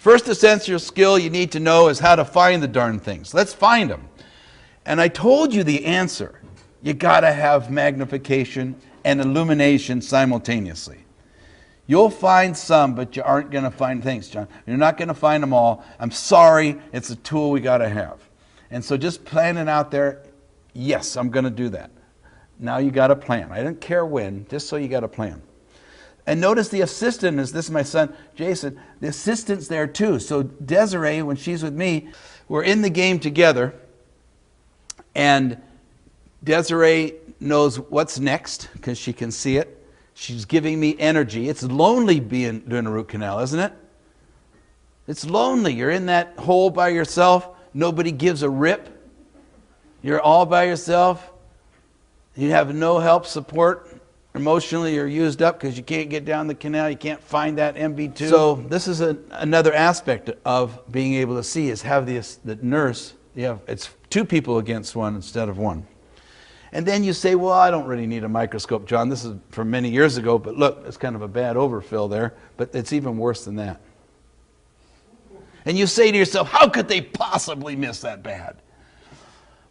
First essential skill you need to know is how to find the darn things. Let's find them. And I told you the answer. You got to have magnification and illumination simultaneously. You'll find some, but you aren't going to find things, John. You're not going to find them all. I'm sorry. It's a tool we got to have. And so just plan it out there. Yes, I'm going to do that. Now you got a plan. I don't care when, just so you got a plan. And notice the assistant is, this is my son, Jason. The assistant's there too. So Desiree, when she's with me, we're in the game together. And Desiree knows what's next because she can see it. She's giving me energy. It's lonely doing a root canal, isn't it? It's lonely. You're in that hole by yourself. Nobody gives a rip. You're all by yourself. You have no help, support. Emotionally, you're used up because you can't get down the canal. You can't find that MB2. So this is another aspect of being able to see, is have the nurse. It's two people against one instead of one. And then you say, well, I don't really need a microscope, John. This is from many years ago, but look, it's kind of a bad overfill there. But it's even worse than that. And you say to yourself, how could they possibly miss that bad?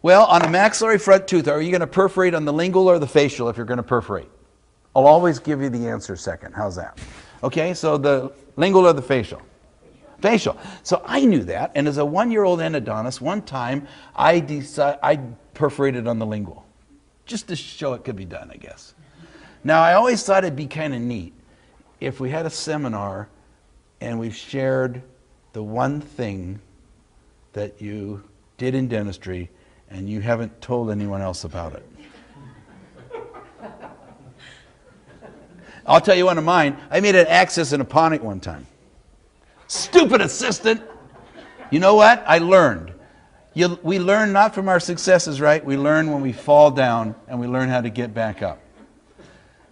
Well, on a maxillary front tooth, are you going to perforate on the lingual or the facial if you're going to perforate? I'll always give you the answer second. How's that? Okay, so the lingual or the facial? Facial. So I knew that, and as a one-year-old endodontist, one time I perforated on the lingual, just to show it could be done, I guess. Now, I always thought it'd be kind of neat if we had a seminar and we shared the one thing that you did in dentistry and you haven't told anyone else about it. I'll tell you one of mine. I made an access in a ponic one time. Stupid assistant. You know what? I learned. We learn not from our successes, right? We learn when we fall down, and we learn how to get back up.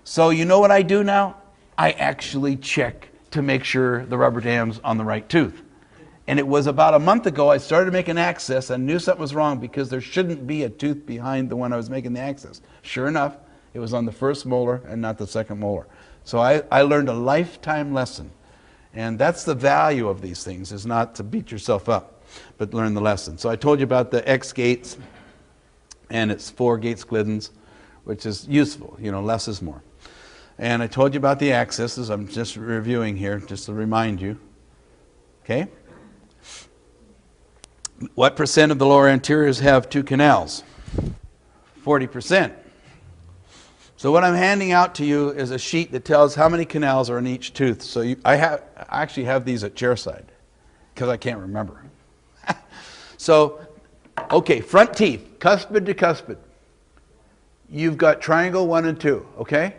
So you know what I do now? I actually check to make sure the rubber dam's on the right tooth. And it was about a month ago I started making access. I knew something was wrong because there shouldn't be a tooth behind the one I was making the access. Sure enough, it was on the first molar and not the second molar. So I learned a lifetime lesson. And that's the value of these things, is not to beat yourself up, but learn the lesson. So I told you about the X gates, and it's 4 gates glidens, which is useful. You know, less is more. And I told you about the accesses. I'm just reviewing here, just to remind you. Okay? What percent of the lower anteriors have 2 canals? 40%. So what I'm handing out to you is a sheet that tells how many canals are in each tooth. So I actually have these at chairside because I can't remember. So, okay, front teeth, cuspid to cuspid. You've got triangle 1 and 2, okay?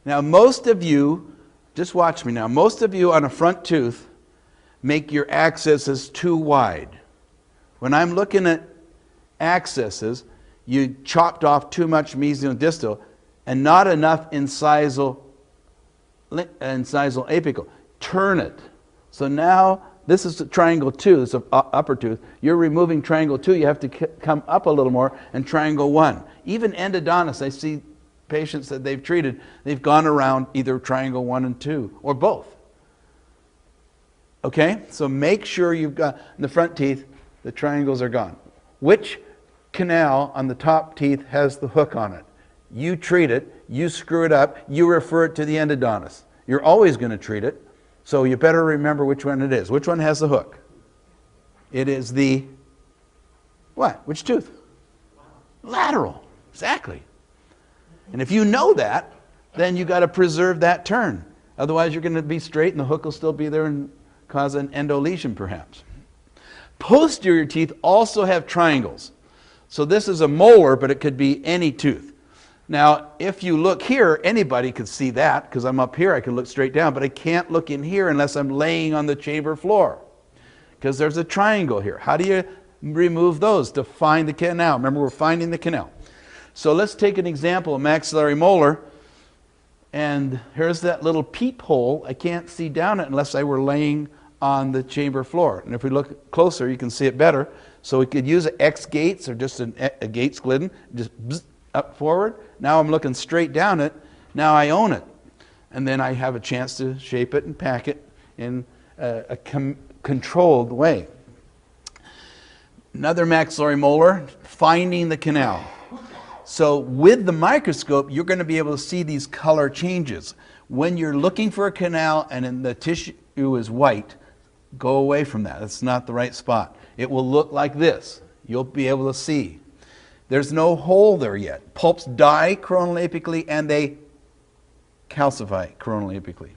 Now most of you, just watch me now, most of you on a front tooth make your accesses too wide. When I'm looking at accesses, you chopped off too much mesial and distal and not enough incisal apical. Turn it. So now this is triangle 2, this is upper tooth. You're removing triangle 2, you have to come up a little more, and triangle 1. Even endodontists, I see patients that they've treated, they've gone around either triangle 1 and 2, or both. Okay? So make sure you've got, in the front teeth, the triangles are gone. Which canal on the top teeth has the hook on it? You treat it, you screw it up, you refer it to the endodontist. You're always going to treat it, so you better remember which one it is. Which one has the hook? It is the, what? Which tooth? Lateral. Exactly. And if you know that, then you got to preserve that turn. Otherwise you're going to be straight and the hook will still be there and cause an endolesion perhaps. Posterior teeth also have triangles. So this is a molar, but it could be any tooth. Now, if you look here, anybody could see that, because I'm up here, I can look straight down, but I can't look in here unless I'm laying on the chamber floor, because there's a triangle here. How do you remove those to find the canal? Remember, we're finding the canal. So let's take an example of maxillary molar, and here's that little peephole. I can't see down it unless I were laying on the chamber floor. And if we look closer, you can see it better. So we could use X gates or just a gates glidden, just up forward. Now I'm looking straight down it. Now I own it. And then I have a chance to shape it and pack it in controlled way. Another maxillary molar, finding the canal. So with the microscope, you're going to be able to see these color changes. When you're looking for a canal and the tissue is white, go away from that. That's not the right spot. It will look like this. You'll be able to see. There's no hole there yet. Pulps die coronally apically and they calcify coronally apically.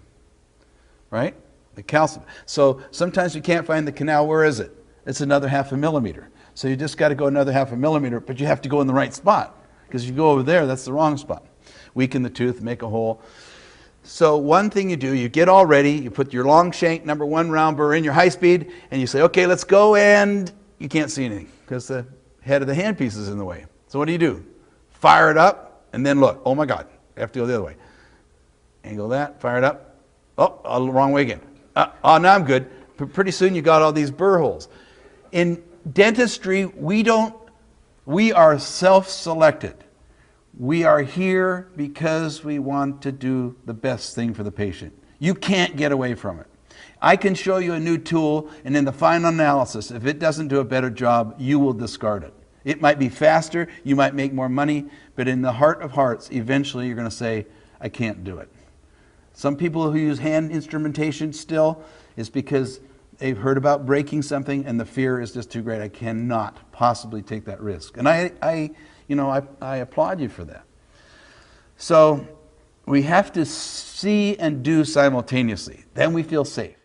Right? They calcify. So sometimes you can't find the canal. Where is it? It's another 1/2 millimeter. So you just got to go another 1/2 millimeter, but you have to go in the right spot. Because if you go over there, that's the wrong spot. Weaken the tooth, make a hole. So one thing you do, you get all ready, you put your long shank #1 round burr in your high speed, and you say, okay, let's go, and you can't see anything because the head of the handpiece is in the way. So what do? Fire it up, and then look, oh my God, I have to go the other way. Angle that, fire it up. Oh, wrong way again. Oh, now I'm good. Pretty soon you got all these burr holes. In dentistry, we are self-selected. We are here because we want to do the best thing for the patient. You can't get away from it. I can show you a new tool, and in the final analysis, if it doesn't do a better job, you will discard it. It might be faster, you might make more money, but in the heart of hearts, eventually you're going to say, I can't do it. Some people who use hand instrumentation still is because they've heard about breaking something and the fear is just too great. I cannot possibly take that risk. And I applaud you for that. So we have to see and do simultaneously. Then we feel safe.